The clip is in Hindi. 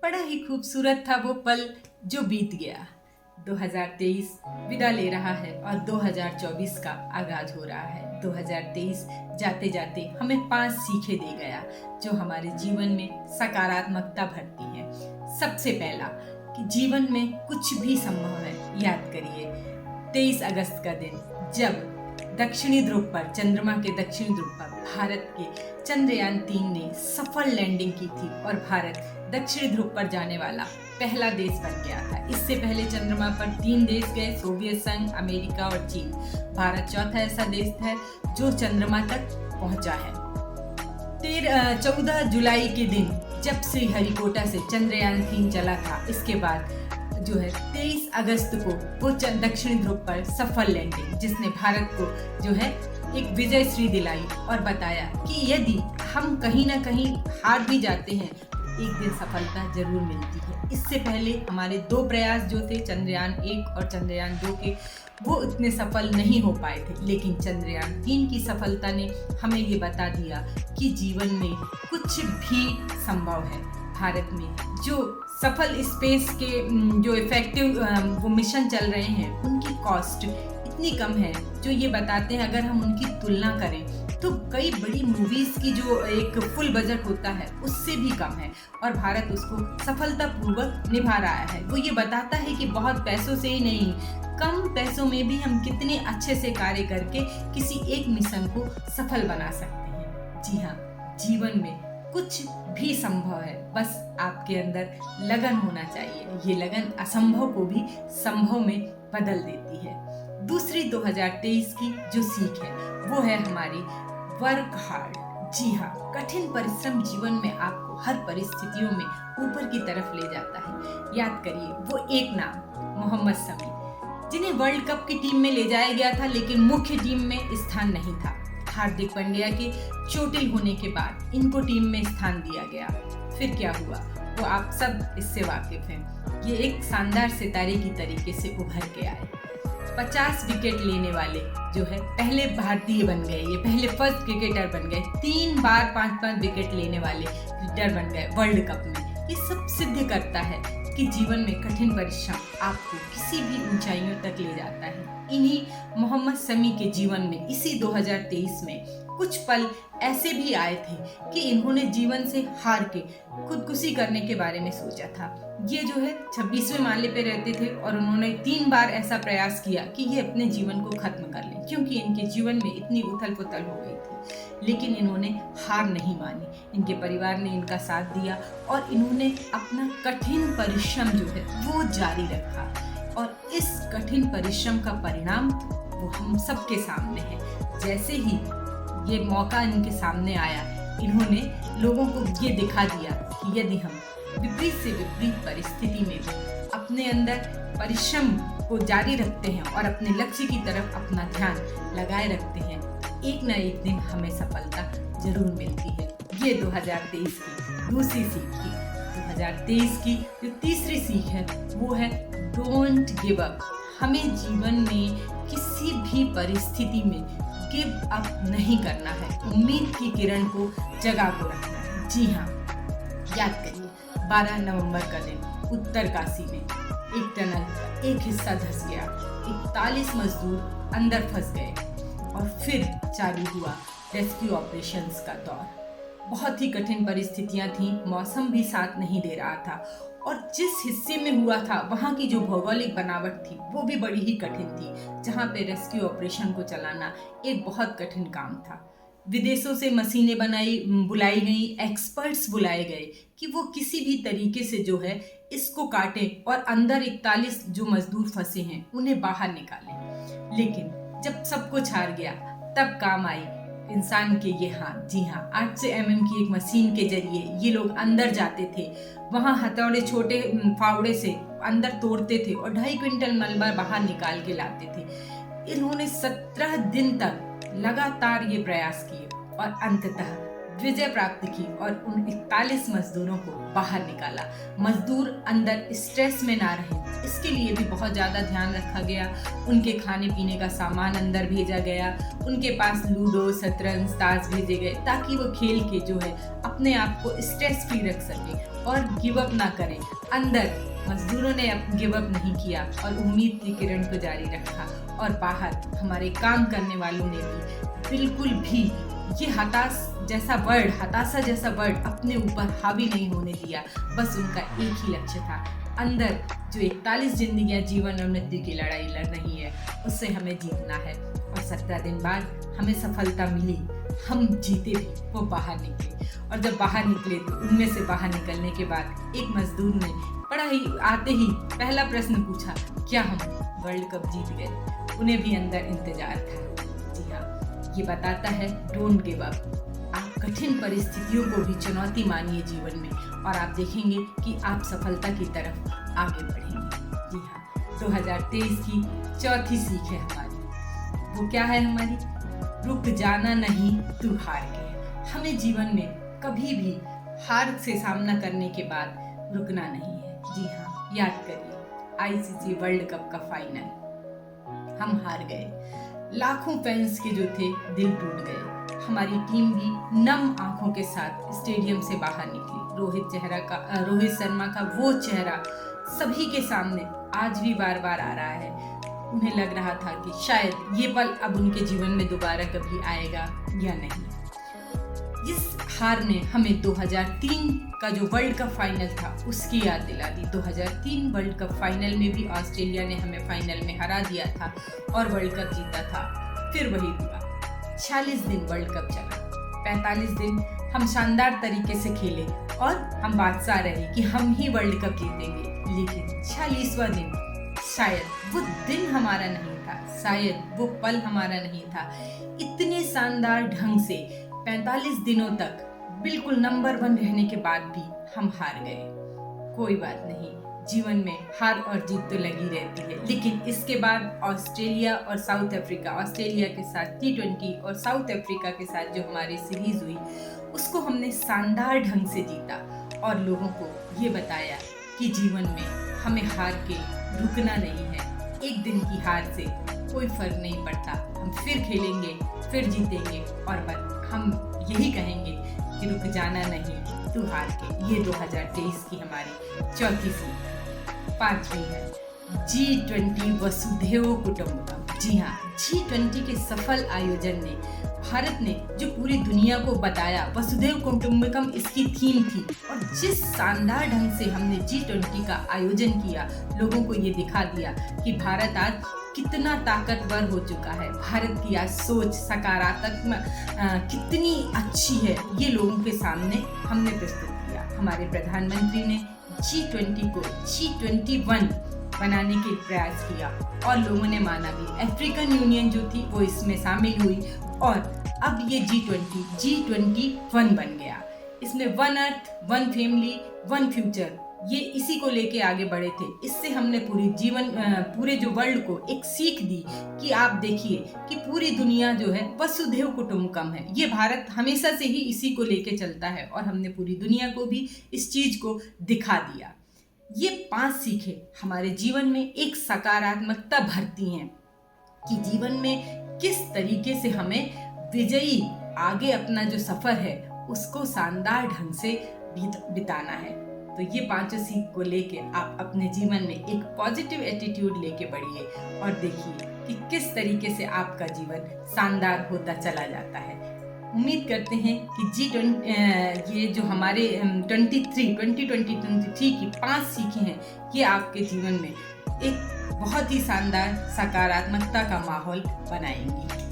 बड़ा ही खूबसूरत था वो पल जो बीत गया। 2023 विदा ले रहा है और 2024 का आगाज हो रहा है। 2023 जाते जाते हमें 5 सीखें दे गया जो हमारे जीवन में सकारात्मकता भरती है। सबसे पहला कि जीवन में कुछ भी संभव है। याद करिए 23 अगस्त का दिन जब दक्षिणी ध्रुव पर, चंद्रमा के दक्षिणी ध्रुव पर भारत के चंद्रयान 3 ने सफल लैंडिंग की थी और भारत दक्षिणी ध्रुव पर जाने वाला पहला देश बन गया था। इससे पहले चंद्रमा पर 3 देश गए, सोवियत संघ, अमेरिका और चीन। भारत चौथा ऐसा देश है जो चंद्रमा तक पहुंचा है। 14 जुलाई के दिन जब श्रीहरिकोटा से चंद्रयान 3 चला था, इसके बाद जो है 23 अगस्त को वो दक्षिणी ध्रुव पर सफल लैंडिंग, जिसने भारत को जो है एक विजय श्री दिलाई और बताया कि यदि हम कहीं ना कहीं हार भी जाते हैं, एक दिन सफलता जरूर मिलती है। इससे पहले हमारे 2 प्रयास जो थे, चंद्रयान 1 और चंद्रयान 2 के, वो इतने सफल नहीं हो पाए थे, लेकिन चंद्रयान 3 की सफलता ने हमें ये बता दिया कि जीवन में कुछ भी संभव है। भारत में जो सफल स्पेस के जो इफेक्टिव वो मिशन चल रहे हैं, उनकी कॉस्ट इतनी कम है जो ये बताते हैं, अगर हम उनकी तुलना करें तो कई बड़ी मूवीज की जो एक फुल बजट होता है उससे भी कम है और भारत उसको सफलतापूर्वक निभा रहा है। वो ये बताता है कि बहुत पैसों से ही नहीं, कम पैसों में भी हम कितने अच्छे से कार्य करके किसी एक मिशन को सफल बना सकते हैं। जी हाँ, जीवन में कुछ भी संभव है, बस आपके अंदर लगन होना चाहिए। ये लगन असंभव को भी संभव में बदल देती है। दूसरी 2023 की जो सीख है वो है हमारी वर्क हार्ड। जी हाँ, कठिन परिश्रम जीवन में आपको हर परिस्थितियों में ऊपर की तरफ ले जाता है। याद करिए वो एक नाम, मोहम्मद शमी, जिन्हें वर्ल्ड कप की टीम में ले जाया गया था लेकिन मुख्य टीम में स्थान नहीं था। हार्दिक पांड्या के चोटिल होने के बाद इनको टीम में स्थान दिया गया। फिर क्या हुआ वो आप सब इससे वाकिफ हैं। ये एक शानदार सितारे की तरीके से उभर के आए। 50 विकेट लेने वाले जो है पहले भारतीय बन गए, ये पहले फर्स्ट क्रिकेटर बन गए। 3 बार 5-5 विकेट लेने वाले क्रिकेटर बन गए वर्ल्ड कप में। ये सब सिद्ध करता है कि जीवन में कठिन परिश्रम आपको किसी भी ऊंचाइयों तक ले जाता है। इन्हीं मोहम्मद शमी के जीवन में इसी 2023 में कुछ पल ऐसे भी आए थे कि इन्होंने जीवन से हार के खुदकुशी करने के बारे में सोचा था। ये जो है 26वें माले पे रहते थे और उन्होंने 3 बार ऐसा प्रयास किया कि ये अपने जीवन को खत्म कर लें, क्योंकि इनके जीवन में इतनी उथल पुथल हो गई थी। लेकिन इन्होंने हार नहीं मानी, इनके परिवार ने इनका साथ दिया और इन्होंने अपना कठिन परिश्रम जो है वो जारी रखा और इस कठिन परिश्रम का परिणाम वो हम सबके सामने है। जैसे ही ये मौका इनके सामने आया, इन्होंने लोगों को ये दिखा दिया कि यदि हम विपरीत से विपरीत परिस्थिति में भी अपने अंदर परिश्रम को जारी रखते हैं और अपने लक्ष्य की तरफ अपना ध्यान लगाए रखते हैं, एक न एक दिन हमें सफलता जरूर मिलती है। ये 2023 की दूसरी सीख थी। 2023 की जो तीसरी सीख है वो है डोंट गिव अप। हमें जीवन में किसी भी परिस्थिति में गिव अप नहीं करना है, उम्मीद की किरण को जगा को रखना है। जी हाँ, याद करिए 12 नवंबर का दिन उत्तरकाशी में एक टनल का एक हिस्सा धंस गया, 41 मजदूर अंदर फंस गए और फिर चालू हुआ रेस्क्यू ऑपरेशंस का दौर। बहुत ही कठिन परिस्थितियां थीं, मौसम भी साथ नहीं दे रहा था और जिस हिस्से में हुआ था वहाँ की जो भौगोलिक बनावट थी वो भी बड़ी ही कठिन थी, जहाँ पे रेस्क्यू ऑपरेशन को चलाना एक बहुत कठिन काम था। विदेशों से मशीनें बुलाई गई, एक्सपर्ट्स बुलाए गए कि वो किसी भी तरीके से जो है इसको काटें और अंदर 41 जो मजदूर फंसे हैं उन्हें बाहर निकालें। लेकिन जब सब कुछ हार गया तब काम आई इंसान के ये हाथ। जी हाँ, 800 mm की एक मशीन के जरिए ये लोग अंदर जाते थे, वहाँ हथौड़े छोटे फावड़े से अंदर तोड़ते थे और 2.5 क्विंटल मलबा बाहर निकाल के लाते थे। इन्होंने 17 दिन तक लगातार ये प्रयास किए और अंततः विजय प्राप्त की और उन 41 मजदूरों को बाहर निकाला। मजदूर अंदर स्ट्रेस में ना रहे, इसके लिए भी बहुत ज़्यादा ध्यान रखा गया। उनके खाने पीने का सामान अंदर भेजा गया, उनके पास लूडो, शतरंज, ताश भेजे गए ताकि वो खेल के जो है अपने आप को स्ट्रेस फ्री रख सके और गिव अप ना करें। अंदर मजदूरों ने गिव अप नहीं किया और उम्मीद की किरण को जारी रखा, और बाहर हमारे काम करने वालों ने भी बिल्कुल भी ये हताशा जैसा वर्ड अपने ऊपर हावी नहीं होने दिया। बस उनका एक ही लक्ष्य था, अंदर जो 41 जिंदगियां जीवन और मृत्यु की लड़ाई लड़ रही है उससे हमें जीतना है। और 17 दिन बाद हमें सफलता मिली, हम जीते भी, वो बाहर निकले। और जब बाहर निकले तो उनमें से बाहर निकलने के बाद एक मजदूर ने बड़ा ही आते ही पहला प्रश्न पूछा, क्या हम वर्ल्ड कप जीत गए? उन्हें भी अंदर इंतजार था। जी हाँ, ये बताता है डोंट गिव अप। आप कठिन परिस्थितियों को भी चुनौती मानिए जीवन में, और आप देखेंगे कि आप सफलता की तरफ आगे बढ़ेंगे। जी हाँ, 2023 की चौथी सीख है हमारी। वो क्या है हमारी? रुक जाना नहीं, तू हार गए। हमें जीवन में कभी भी हार से सामना करने के बाद रुकना नहीं है। जी हाँ, याद करिए आईसीसी वर्ल्ड कप का फाइनल, हम हार गए। लाखों फैंस के जो थे दिल टूट गए। हमारी टीम भी नम आंखों के साथ स्टेडियम से बाहर निकली। रोहित शर्मा का वो चेहरा सभी के सामने आज भी बार बार आ रहा है। उन्हें लग रहा था कि शायद ये पल अब उनके जीवन में दोबारा कभी आएगा या नहीं। इस हार ने हमें 2003 का जो वर्ल्ड कप फाइनल था उसकी याद दिला दी। 2003 वर्ल्ड कप फाइनल में भी ऑस्ट्रेलिया ने हमें फाइनल में हरा दिया था और वर्ल्ड कप जीता था। फिर वही हुआ, 46 दिन वर्ल्ड कप चला, 45 दिन हम शानदार तरीके से खेले और हम बादशाह रहे कि हम ही वर्ल्ड कप जीतेंगे। लेकिन 46वां दिन शायद वो दिन हमारा नहीं था, शायद वो पल हमारा नहीं था। इतने शानदार ढंग से 45 दिनों तक बिल्कुल नंबर 1 रहने के बाद भी हम हार गए। कोई बात नहीं, जीवन में हार और जीत तो लगी रहती है। लेकिन इसके बाद ऑस्ट्रेलिया और साउथ अफ्रीका, ऑस्ट्रेलिया के साथ T20 और साउथ अफ्रीका के साथ जो हमारी सीरीज हुई उसको हमने शानदार ढंग से जीता और लोगों को ये बताया कि जीवन में हमें हार के रुकना नहीं है। एक दिन की हार से कोई फर्क नहीं पड़ता, हम फिर खेलेंगे, फिर जीतेंगे और बस हम यही कहेंगे कि रुक जाना नहीं, तू हार के। ये 2023 की हमारी चौथी सीख। 5वीं है G20 वसुधैव कुटुंबकम। जी हाँ, G20 के सफल आयोजन ने भारत ने जो पूरी दुनिया को बताया, वसुधैव कुटुंबकम इसकी थीम थी। और जिस शानदार ढंग से हमने G20 का आयोजन किया, लोगों को ये दिखा दिया कि भारत आज कितना ताकतवर हो चुका है। भारत की आज सोच सकारात्मक कितनी अच्छी है, ये लोगों के सामने हमने प्रस्तुत किया। हमारे प्रधानमंत्री ने G20 को G21 बनाने के प्रयास किया और लोगों ने माना भी। अफ्रीकन यूनियन जो थी वो इसमें शामिल हुई और अब ये G21 बन गया। इसमें 1 अर्थ, 1 फैमिली, 1 फ्यूचर, ये इसी को लेके आगे बढ़े थे। इससे हमने पूरे जो वर्ल्ड को एक सीख दी कि आप देखिए कि पूरी दुनिया जो है वसुधैव कुटुंबकम है। ये भारत हमेशा से ही इसी को लेके चलता है और हमने पूरी दुनिया को भी इस चीज को दिखा दिया। ये 5 सीखें हमारे जीवन में एक सकारात्मकता भरती हैं कि जीवन में किस तरीके से हमें विजयी आगे अपना जो सफर है उसको शानदार ढंग से बिताना है। तो ये 5 सीख को लेके आप अपने जीवन में एक पॉजिटिव एटीट्यूड लेके बढ़िए और देखिए कि किस तरीके से आपका जीवन शानदार होता चला जाता है। उम्मीद करते हैं कि ये जो हमारे 2023 की 5 सीखें हैं, ये आपके जीवन में एक बहुत ही शानदार सकारात्मकता का माहौल बनाएंगी।